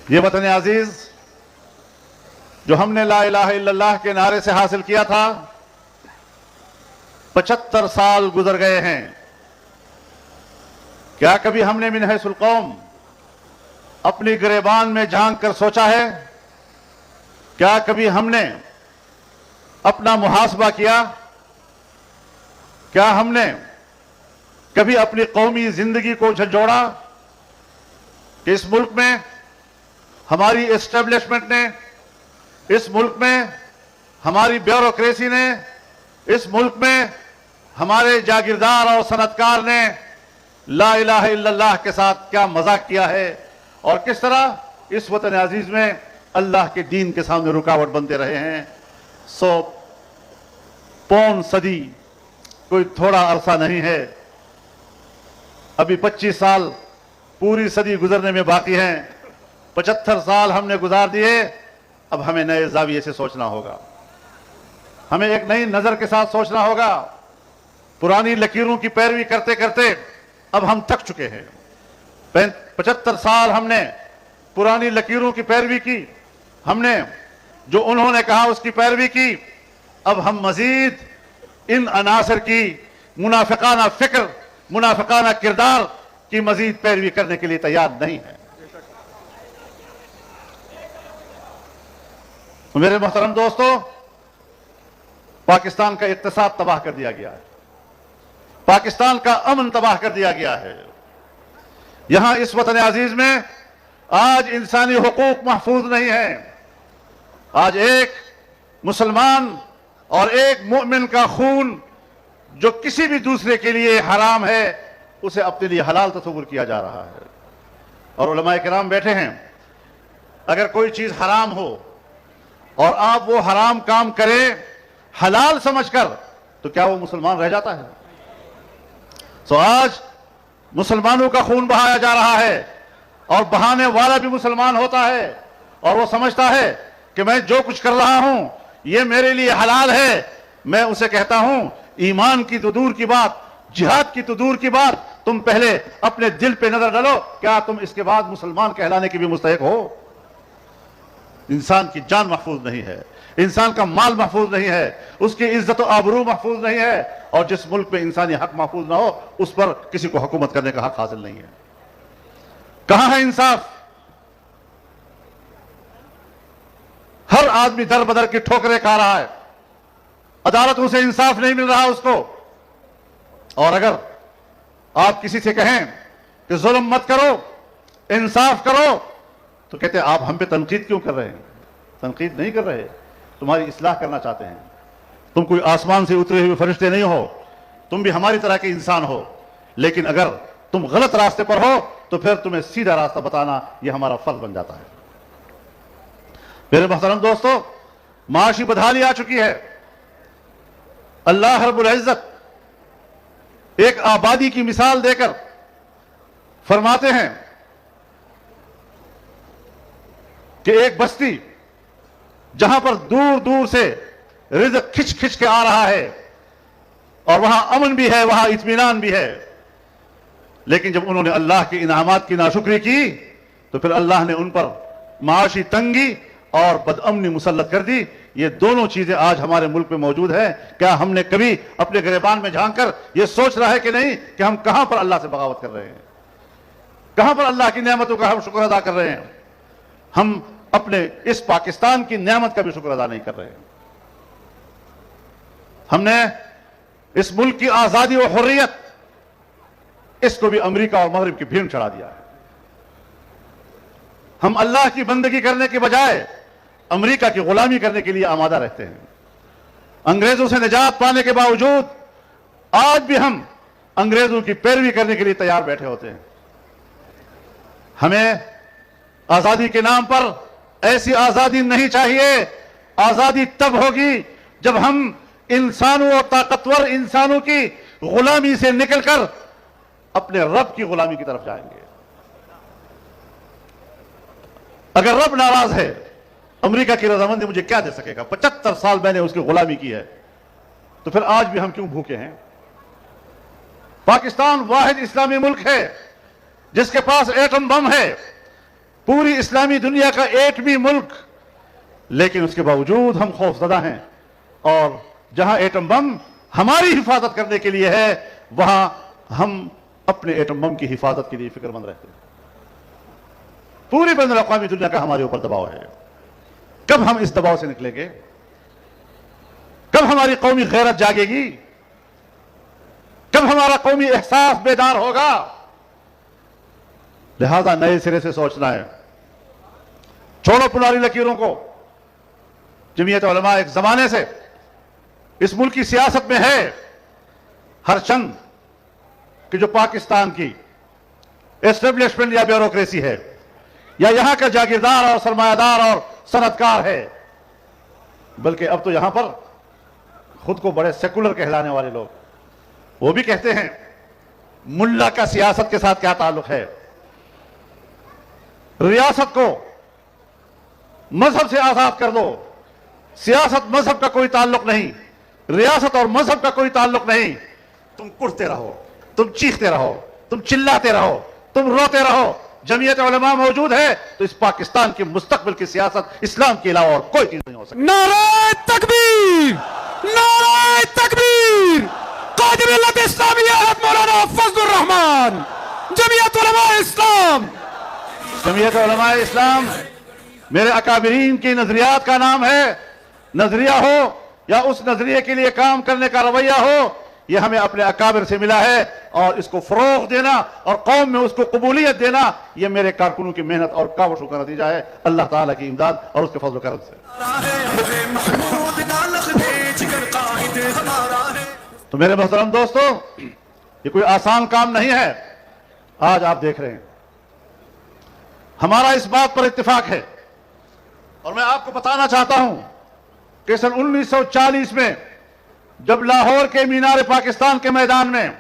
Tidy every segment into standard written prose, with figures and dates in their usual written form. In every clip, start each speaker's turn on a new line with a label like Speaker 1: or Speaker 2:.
Speaker 1: یہ وطن عزیز جو ہم نے لا الہ الا اللہ کے نعرے سے حاصل کیا تھا، 75 سال گزر گئے ہیں۔ کیا کبھی ہم نے من حیث القوم اپنی گریبان میں جھانک کر سوچا ہے؟ کیا کبھی ہم نے اپنا محاسبہ کیا؟ کیا ہم نے کبھی اپنی قومی زندگی کو جھنجھوڑا کہ اس ملک میں ہماری اسٹیبلشمنٹ نے، اس ملک میں ہماری بیوروکریسی نے، اس ملک میں ہمارے جاگیردار اور صنعتکار نے لا الہ الا اللہ کے ساتھ کیا مذاق کیا ہے، اور کس طرح اس وطن عزیز میں اللہ کے دین کے سامنے رکاوٹ بنتے رہے ہیں؟ پون صدی کوئی تھوڑا عرصہ نہیں ہے۔ ابھی 25 سال پوری صدی گزرنے میں باقی ہیں۔ 75 سال ہم نے گزار دیے، اب ہمیں نئے زاویے سے سوچنا ہوگا، ہمیں ایک نئی نظر کے ساتھ سوچنا ہوگا۔ پرانی لکیروں کی پیروی کرتے کرتے اب ہم تھک چکے ہیں۔ 75 سال ہم نے پرانی لکیروں کی پیروی کی، ہم نے جو انہوں نے کہا اس کی پیروی کی۔ اب ہم مزید ان عناصر کی منافقانہ فکر، منافقانہ کردار کی مزید پیروی کرنے کے لیے تیار نہیں ہیں۔ میرے محترم دوستو، پاکستان کا اقتصاد تباہ کر دیا گیا ہے، پاکستان کا امن تباہ کر دیا گیا ہے۔ یہاں اس وطن عزیز میں آج انسانی حقوق محفوظ نہیں ہیں۔ آج ایک مسلمان اور ایک مومن کا خون جو کسی بھی دوسرے کے لیے حرام ہے، اسے اپنے لیے حلال تصور کیا جا رہا ہے۔ اور علماء کرام بیٹھے ہیں، اگر کوئی چیز حرام ہو اور آپ وہ حرام کام کریں حلال سمجھ کر، تو کیا وہ مسلمان رہ جاتا ہے؟ آج مسلمانوں کا خون بہایا جا رہا ہے، اور بہانے والا بھی مسلمان ہوتا ہے، اور وہ سمجھتا ہے کہ میں جو کچھ کر رہا ہوں یہ میرے لیے حلال ہے۔ میں اسے کہتا ہوں، ایمان کی تو دور کی بات، جہاد کی تو دور کی بات، تم پہلے اپنے دل پہ نظر ڈالو، کیا تم اس کے بعد مسلمان کہلانے کی بھی مستحق ہو؟ انسان کی جان محفوظ نہیں ہے، انسان کا مال محفوظ نہیں ہے، اس کی عزت و آبرو محفوظ نہیں ہے، اور جس ملک میں انسانی حق محفوظ نہ ہو اس پر کسی کو حکومت کرنے کا حق حاصل نہیں ہے۔ کہاں ہے انصاف؟ ہر آدمی در بدر کی ٹھوکریں کھا رہا ہے، عدالتوں سے انصاف نہیں مل رہا اس کو۔ اور اگر آپ کسی سے کہیں کہ ظلم مت کرو، انصاف کرو، تو کہتے ہیں آپ ہم پہ تنقید کیوں کر رہے ہیں؟ تنقید نہیں کر رہے، تمہاری اصلاح کرنا چاہتے ہیں۔ تم کوئی آسمان سے اترے ہوئے فرشتے نہیں ہو، تم بھی ہماری طرح کے انسان ہو، لیکن اگر تم غلط راستے پر ہو تو پھر تمہیں سیدھا راستہ بتانا یہ ہمارا فرض بن جاتا ہے۔ میرے محترم دوستو، معاشی بدحالی آ چکی ہے۔ اللہ رب العزت ایک آبادی کی مثال دے کر فرماتے ہیں کہ ایک بستی جہاں پر دور دور سے رزق کھچ کھچ کے آ رہا ہے، اور وہاں امن بھی ہے، وہاں اطمینان بھی ہے، لیکن جب انہوں نے اللہ کے انعامات کی ناشکری کی تو پھر اللہ نے ان پر معاشی تنگی اور بدامنی مسلط کر دی۔ یہ دونوں چیزیں آج ہمارے ملک میں موجود ہیں۔ کیا ہم نے کبھی اپنے گریبان میں جھانک کر یہ سوچ رہا ہے کہ نہیں کہ ہم کہاں پر اللہ سے بغاوت کر رہے ہیں، کہاں پر اللہ کی نعمتوں کا ہم شکر ادا کر رہے ہیں؟ ہم اپنے اس پاکستان کی نعمت کا بھی شکر ادا نہیں کر رہے ہیں۔ ہم نے اس ملک کی آزادی و حریت، اس کو بھی امریکہ اور مغرب کی بھیڑ چڑھا دیا ہے۔ ہم اللہ کی بندگی کرنے کے بجائے امریکہ کی غلامی کرنے کے لیے آمادہ رہتے ہیں۔ انگریزوں سے نجات پانے کے باوجود آج بھی ہم انگریزوں کی پیروی کرنے کے لیے تیار بیٹھے ہوتے ہیں۔ ہمیں آزادی کے نام پر ایسی آزادی نہیں چاہیے۔ آزادی تب ہوگی جب ہم انسانوں اور طاقتور انسانوں کی غلامی سے نکل کر اپنے رب کی غلامی کی طرف جائیں گے۔ اگر رب ناراض ہے، امریکہ کی رضامندی مجھے کیا دے سکے گا؟ 75 سال میں نے اس کی غلامی کی ہے، تو پھر آج بھی ہم کیوں بھوکے ہیں؟ پاکستان واحد اسلامی ملک ہے جس کے پاس ایٹم بم ہے، पूरी इस्लामी दुनिया का एटमी मुल्क, लेकिन उसके बावजूद हम खौफजदा हैं। और जहां एटम बम हमारी हिफाजत करने के लिए है, वहां हम अपने एटम बम की हिफाजत के लिए फिक्रमंद रहते हैं। पूरी बैनुल अक़वामी दुनिया का हमारे ऊपर दबाव है। कब हम इस दबाव से निकलेंगे? कब हमारी कौमी गैरत जागेगी? कब हमारा कौमी एहसास बेदार होगा? लिहाजा नए सिरे से सोचना है। छोड़ो पुरानी लकीरों को। जमीयत उलमा एक जमाने से इस मुल्क की सियासत में है। हर चंद कि जो पाकिस्तान की एस्टेब्लिशमेंट या ब्यूरोक्रेसी है, या यहां का जागीरदार और सरमायादार और सनतकार है, बल्कि अब तो यहां पर खुद को बड़े सेकुलर कहलाने वाले लोग, वो भी कहते हैं मुल्ला का सियासत के साथ क्या ताल्लुक है। रियासत को मजहब से आजाद कर दो। सियासत मजहब का कोई ताल्लुक नहीं, रियासत और मजहब का कोई ताल्लुक नहीं। तुम कुटते रहो, तुम चीखते रहो, तुम चिल्लाते रहो, तुम रोते रहो। जमीयत उलमा मौजूद है तो इस पाकिस्तान की मुस्तकबिल की सियासत इस्लाम के अलावा और कोई चीज नहीं हो सकती।
Speaker 2: नारे तकबीर, नारे तकबीर। कादिर मिल्लत इस्लामिया हज़रत मौलाना फजलुर रहमान, जमीयत उलमा इस्लाम।
Speaker 1: जमीयत उलमा इस्लाम मेरे अकाबिरीन की नजरियात का नाम है। नजरिया हो या उस नजरिए के लिए काम करने का रवैया हो, यह हमें अपने अकाबिर से मिला है, और इसको फरोग देना और कौम में उसको कबूलियत देना, यह मेरे कारकुनों की मेहनत और कावशों का नतीजा है, अल्लाह ताला की इमदाद और उसके फजल करम से। तो मेरे मोहतरम दोस्तों, ये कोई आसान काम नहीं है। आज आप देख रहे हैं हमारा इस बात पर इत्तेफाक है, और मैं आपको बताना चाहता हूं कि सन 1940 में जब लाहौर के मीनार पाकिस्तान के मैदान में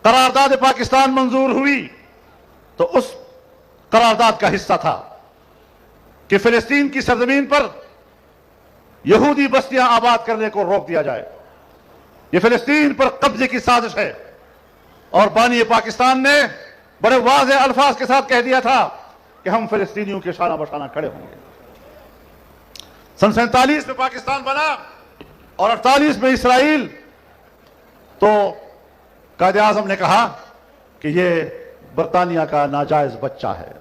Speaker 1: करारदाद पाकिस्तान मंजूर हुई, तो उस करारदाद का हिस्सा था कि फिलिस्तीन की सरजमीन पर यहूदी बस्तियां आबाद करने को रोक दिया जाए। यह फिलिस्तीन पर कब्जे की साजिश है, और बानी पाकिस्तान ने बड़े वाज़ेह अल्फाज के साथ कह दिया था कि हम फिलिस्तीनियों के शाना बशाना खड़े होंगे। सन 47 में पाकिस्तान बना और 48 में इसराइल। तो कायदे आज़म ने कहा कि यह बरतानिया का नाजायज बच्चा है।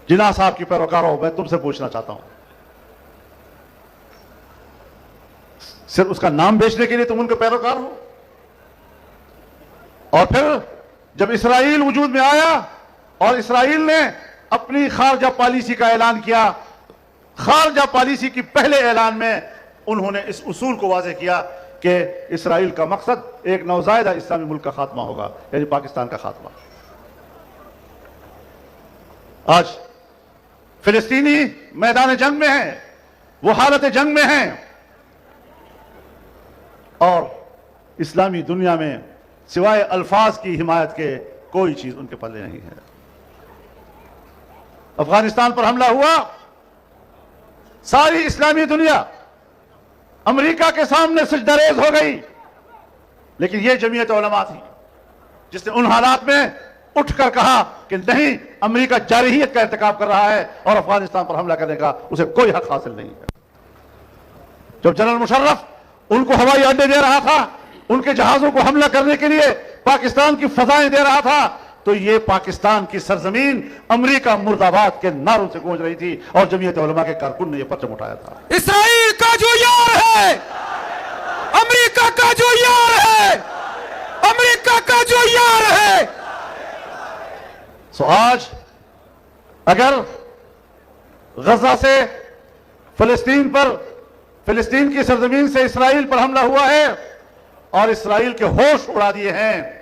Speaker 1: जिन्ना साहब की पैरोकारों, मैं तुमसे पूछना चाहता हूं, सिर्फ उसका नाम बेचने के लिए तुम उनके पैरोकार हो? और फिर जब इसराइल वजूद में आया और इसराइल ने अपनी खारजा पॉलिसी का ऐलान किया, खारजा पॉलिसी की पहले ऐलान में उन्होंने इस उसूल को वाज़ेह किया कि इसराइल का मकसद एक नौज़ायदा इस्लामी मुल्क का खात्मा होगा, यानी पाकिस्तान का खात्मा। आज फिलिस्तीनी मैदान जंग में हैं, वो हालत जंग में हैं, और इस्लामी दुनिया में सिवाय अल्फाज की हिमायत के कोई चीज उनके पल्ले नहीं है। अफगानिस्तान पर हमला हुआ, सारी इस्लामी दुनिया अमेरिका के सामने सजदरेज हो गई, लेकिन यह जमीयत उलमा थी जिसने उन हालात में उठकर कहा कि नहीं, अमेरिका जारहियत का इर्तिकाब कर रहा है और अफगानिस्तान पर हमला करने का उसे कोई हक हासिल नहीं है। जब जनरल मुशर्रफ उनको हवाई अड्डे दे रहा था, उनके जहाजों को हमला करने के लिए पाकिस्तान की फजाएं दे रहा था, तो ये पाकिस्तान की सरजमीन अमेरिका मुर्दाबाद के नारों से गूंज रही थी, और जमीयत उलमा के कारकुन ने यह परचम उठाया था।
Speaker 2: इसराइल का जो यार है, अमेरिका का जो यार है, अमेरिका का जो यार है।
Speaker 1: सो आज अगर गजा से फिलिस्तीन पर, फिलिस्तीन की सरजमीन से इसराइल पर हमला हुआ है और इसराइल के होश उड़ा दिए हैं,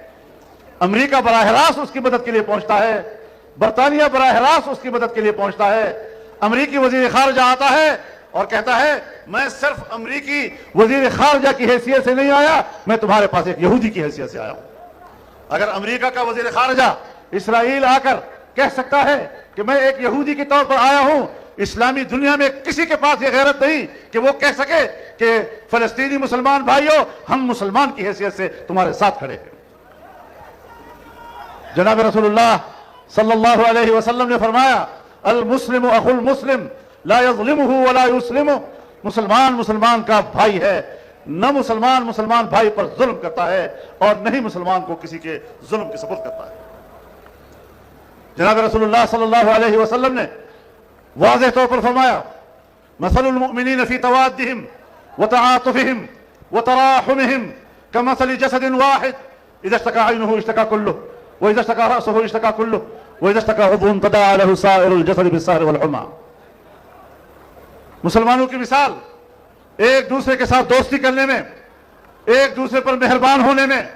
Speaker 1: अमेरिका बराह रास्त उसकी मदद के लिए पहुंचता है, बरतानिया बराह रास्त उसकी मदद के लिए पहुंचता है, अमेरिकी वजीर खारजा आता है और कहता है मैं सिर्फ अमेरिकी वजीर खारजा की हैसियत से नहीं आया, मैं तुम्हारे पास एक यहूदी की हैसियत से आया हूं। अगर अमेरिका का वजीर खारजा इसराइल आकर कह सकता है कि मैं एक यहूदी के तौर पर आया हूं, इस्लामी दुनिया में किसी के पास यह गैरत नहीं कि वो कह सके कि फलस्तीनी मुसलमान भाइयों, हम मुसलमान की हैसियत से तुम्हारे साथ खड़े हैं। जनाब रसूलुल्लाह सल्लल्लाहु अलैहि वसल्लम ने फरमाया, अल मुस्लिम अखुल मुस्लिम ला यज़लिमुहु व ला युस्लिमु। मुसलमान मुसलमान का भाई है, न मुसलमान मुसलमान भाई पर जुल्म करता है और न ही मुसलमान को किसी के जुल्म की सपुर्द करता है। जनाब रसूलुल्लाह सल्लल्लाहु अलैहि वसल्लम ने वाज़ेह तौर पर फरमाया, मसलुल मुमिनीन फी तवाद्दिहिम व तआतुफिहिम व तराहुमिहिम कमसलि जसदिन वाहिद इज़ा इश्तका ऐनुहु इश्तका कुल्लुहु व इज़ा इश्तका रअसुहु इश्तका कुल्लुहु व इज़ा इश्तका उज़्वुन तदाअ लहु साइरुल जसदि बिस्सहरि वल हुमा। मुसलमानों की मिसाल एक दूसरे के साथ दोस्ती करने में, एक दूसरे पर मेहरबान होने में,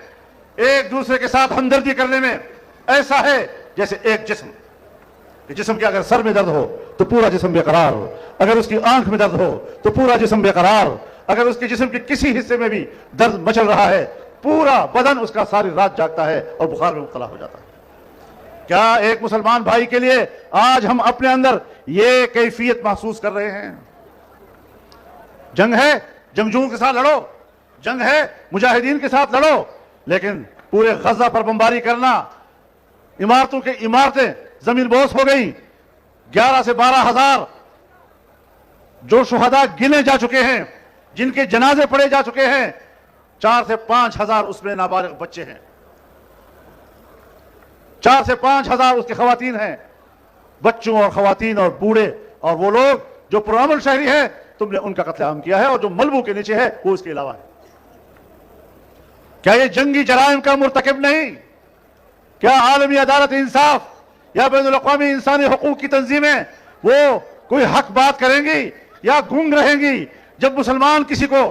Speaker 1: एक दूसरे के साथ हमदर्दी करने में ऐसा है जैसे एक जिस्म कि जिस्म के अगर सर में दर्द हो तो पूरा जिस्म बेकरार हो, अगर उसकी आंख में दर्द हो तो पूरा जिस्म बेकरार, अगर उसके जिस्म के किसी हिस्से में भी दर्द मचल रहा है पूरा बदन उसका सारी रात जागता है और बुखार में मुब्तला हो जाता है। क्या एक मुसलमान भाई के लिए आज हम अपने अंदर ये कैफियत महसूस कर रहे हैं? जंग है, जंगजुओं के साथ लड़ो, जंग है, मुजाहिदीन के साथ लड़ो, लेकिन पूरे गजा पर बमबारी करना, इमारतों के इमारतें जमीन बोस हो गई, 11 से 12 हजार जो शुहदा गिने जा चुके हैं, जिनके जनाजे पड़े जा चुके हैं, 4 से 5 हजार उसमें नाबालिग बच्चे हैं, 4 से 5 हजार उसके खवातीन हैं, बच्चों और खवातीन और बूढ़े और वो लोग जो पुरअमन शहरी है तुमने उनका कत्लेआम किया है और जो मलबू के नीचे है वो उसके अलावा है। क्या ये जंगी जराइम का मुर्तकिब नहीं? क्या आलमी अदालत इंसाफ या बैनुल अक़वामी इंसानी हुकूक की तंजीमें वो कोई हक बात करेंगी या गूंग रहेंगी? जब मुसलमान किसी को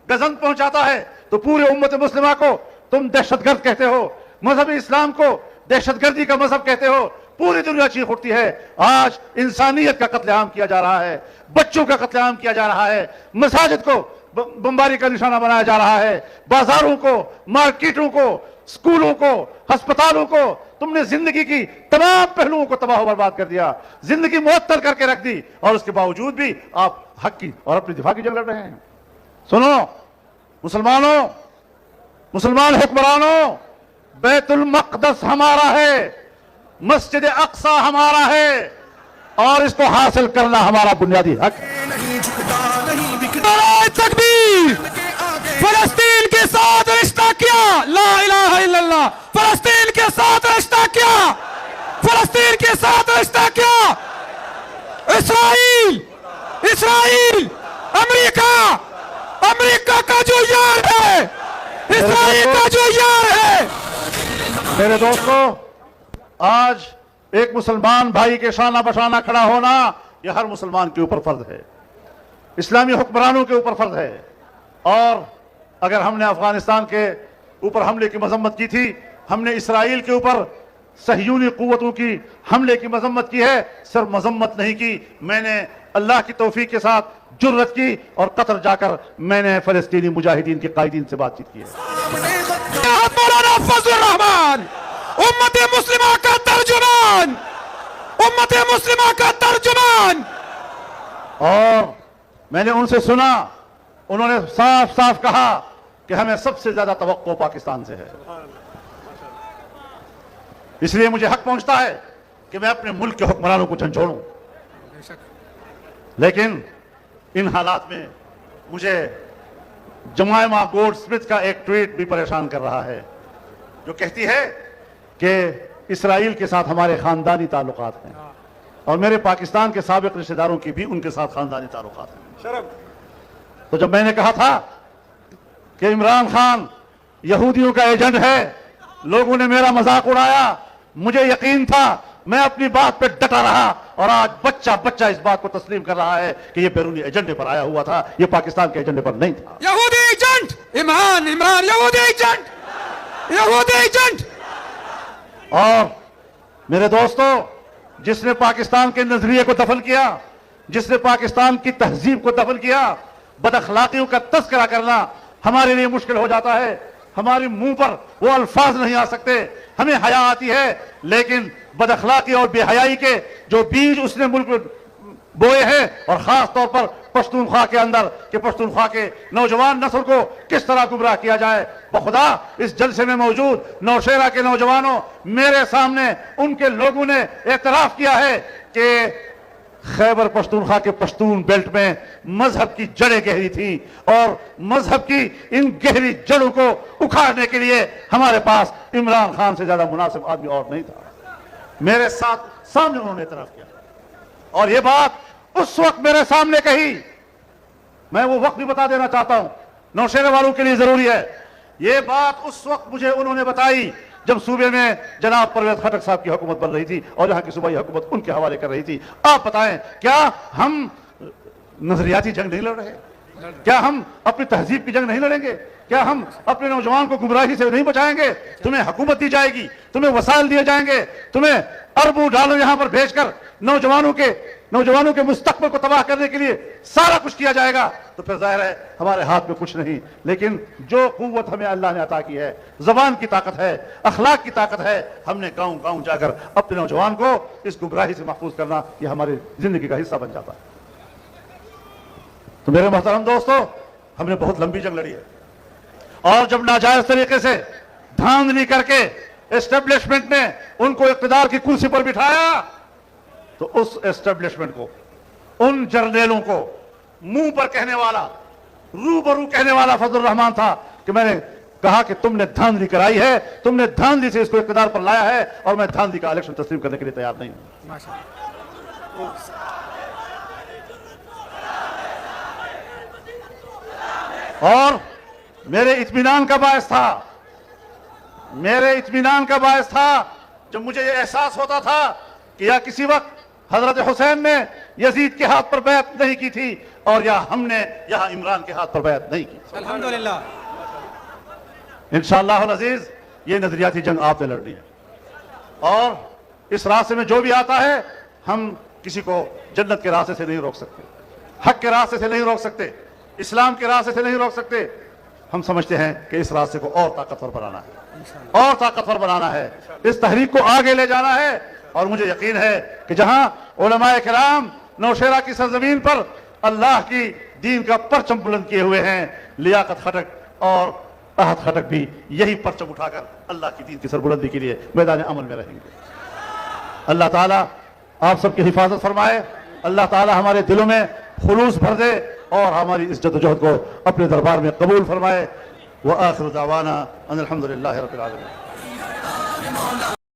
Speaker 1: गजन पहुंचाता है तो पूरे उम्मत मुस्लिमा को तुम दहशतगर्द कहते हो, मजहब इस्लाम को दहशतगर्दी का मजहब कहते हो, पूरी दुनिया चीख उठती है। आज इंसानियत का कत्लेआम किया जा रहा है, बच्चों का कत्लेआम किया जा रहा है, मसाजिद को बमबारी का निशाना बनाया जा रहा है, बाजारों को, मार्केटों को, स्कूलों को, अस्पतालों को, तुमने जिंदगी की तमाम पहलुओं को तबाह बर्बाद कर दिया, जिंदगी मुअत्तल करके रख दी और उसके बावजूद भी आप हक की और अपनी दिफा की जंग लड़ रहे हैं। सुनो मुसलमानों, मुसलमान हुक्मरानों, बैतुल मक़दस हमारा है, मस्जिद अक्सा हमारा है और इसको हासिल करना हमारा बुनियादी हक है।
Speaker 2: नारे तकबीर! फलस्तीन के साथ रिश्ता किया, ला इलाहा इल्लल्लाह, फलस्तीन के साथ रिश्ता किया, फलस्तीन के साथ रिश्ता किया, इस्राइल, इस्राइल, अमेरिका, अमेरिका का जो यार है, इस्राइल का जो यार है।
Speaker 1: मेरे दोस्तों, आज एक मुसलमान भाई के शाना बशाना खड़ा होना यह हर मुसलमान के ऊपर फर्ज है, इस्लामी हुक्मरानों के ऊपर फर्ज है। और अगर हमने अफगानिस्तान के ऊपर हमले की मजम्मत की थी, हमने इसराइल के ऊपर सहयूनी कुव्वतों की हमले की मजम्मत की है, सिर्फ मजम्मत नहीं की, मैंने अल्लाह की तौफीक के साथ जुर्रत की और कतर जाकर मैंने फलस्तीनी मुजाहिदीन के कायदीन से बातचीत की है।
Speaker 2: मौलाना फजलुर रहमान, उम्मत मुस्लिमा का तर्जुमान, उम्मत मुस्लिमा का तर्जुमान।
Speaker 1: और मैंने उनसे सुना, उन्होंने साफ साफ कहा कि हमें सबसे ज्यादा तवक्को पाकिस्तान से है, इसलिए मुझे हक पहुंचता है कि मैं अपने मुल्क के हुक्मरानों को झंझोड़ूं। लेकिन इन हालात में मुझे जमाइमा गोल्ड स्मिथ का एक ट्वीट भी परेशान कर रहा है, जो कहती है कि इसराइल के साथ हमारे खानदानी ताल्लुकात हैं और मेरे पाकिस्तान के साबिक रिश्तेदारों की भी उनके साथ खानदानी ताल्लुकात हैं। तो जब मैंने कहा था कि इमरान खान यहूदियों का एजेंट है, लोगों ने मेरा मजाक उड़ाया, मुझे यकीन था, मैं अपनी बात पे डटा रहा और आज बच्चा बच्चा इस बात को तस्लीम कर रहा है कि ये बैरूनी एजेंडे पर आया हुआ था, ये पाकिस्तान के एजेंडे पर नहीं था।
Speaker 2: यहूदी एजेंट, इमरान, इमरान यहूदी एजेंट, यहूदी एजेंट।
Speaker 1: और मेरे दोस्तों, जिसने पाकिस्तान के नजरिए को दफन किया, जिसने पाकिस्तान की तहजीब को दफन किया, बदअखलाकियों का तस्करा करना हमारे लिए मुश्किल हो जाता है, हमारे मुंह पर वो अल्फाज नहीं आ सकते, हमें हया आती है, लेकिन बदअखलाकी और बेहयाई के जो बीज उसने मुल्क में बोए हैं और खास तौर पर पश्तूनख्वा के अंदर कि पश्तूनख्वा के नौजवान नस्ल को किस तरह गुमराह किया जाए। बखुदा इस जलसे में मौजूद नौशेरा के नौजवानों, मेरे सामने उनके लोगों ने एतराफ किया है कि खैबर पश्तूनख्वा के पश्तून बेल्ट में मजहब की जड़ें गहरी थी और मजहब की इन गहरी जड़ों को उखाड़ने के लिए हमारे पास इमरान खान से ज्यादा मुनासिब आदमी और नहीं था। मेरे साथ सामने उन्होंने एतराफ किया और ये बात उस वक्त मेरे सामने कही। मैं वो वक्त भी बता देना चाहता हूं, नौशेरा वालों के लिए जरूरी है। ये बात उस वक्त मुझे उन्होंने बताई जब सूबे में जनाब परवेज खटक साहब की हुकूमत बन रही थी और यहाँ की सूबाई हुकूमत उनके हवाले कर रही थी। आप बताएं, क्या हम नजरियाती जंग नहीं लड़ रहे? क्या हम अपनी तहजीब की जंग नहीं लड़ेंगे? क्या हम अपने नौजवान को गुमराही से नहीं बचाएंगे? तुम्हें हुकूमत दी जाएगी, तुम्हें वसाइल दिए जाएंगे, तुम्हें अरबों डॉलर यहां पर भेजकर नौजवानों के मुस्तकबिल को तबाह करने के लिए सारा कुछ किया जाएगा, तो फिर जाहिर है हमारे हाथ में कुछ नहीं। लेकिन जो कुव्वत हमें अल्लाह ने अता की है, जबान की ताकत है, अखलाक की ताकत है, हमने गांव गांव जाकर अपने नौजवान को इस गुमराही से महफूज करना, यह हमारी जिंदगी का हिस्सा बन जाता है। तो मेरे मोहतरम दोस्तों, हमने बहुत लंबी जंग लड़ी है और जब नाजायज तरीके से धांधली करके एस्टेब्लिशमेंट ने उनको इक़्तिदार की कुर्सी पर बिठाया, तो उस एस्टेब्लिशमेंट को, उन जर्नेलों को मुंह पर कहने वाला, रूबरू कहने वाला फजलुर रहमान था कि मैंने कहा कि तुमने धांधली कराई है, तुमने धांधली से इसको इक़्तिदार पर लाया है और मैं धांधली का इलेक्शन तस्लीम करने के लिए तैयार नहीं हूं। और मेरे इत्मीनान का बायस था जब मुझे ये एहसास होता था कि या किसी वक्त हजरत हुसैन ने यजीद के हाथ पर बैत नहीं की थी और या हमने यहाँ इमरान के हाथ पर बैत नहीं की।
Speaker 2: अल्हम्दुलिल्लाह।
Speaker 1: इंशाअल्लाह अज़ीज, ये नजरियाती जंग आपने लड़नी है और इस रास्ते में जो भी आता है, हम किसी को जन्नत के रास्ते से नहीं रोक सकते, हक के रास्ते से नहीं रोक सकते, इस्लाम के रास्ते से नहीं रोक सकते। हम समझते हैं कि इस रास्ते को और ताकतवर बनाना है, और ताकतवर बनाना है, इस तहरीक को आगे ले जाना है। और मुझे यकीन है कि जहां उलमाए किराम नौशेरा की सरजमीन पर अल्लाह की दीन का परचम बुलंद किए हुए हैं, लियाकत खटक और अहद खटक भी यही परचम उठाकर अल्लाह की दीन की सरबुलंदी के लिए मैदान अमल में रहेंगे। अल्लाह ताला आप सबकी हिफाजत फरमाए, अल्लाह ताला हमारे दिलों में खुलूस भर दे और हमारी इस जद्दोजहद को अपने दरबार में कबूल फरमाए। व आखिर दावाना अनिल हम्दुलिल्लाहि रब्बिल आलमीन।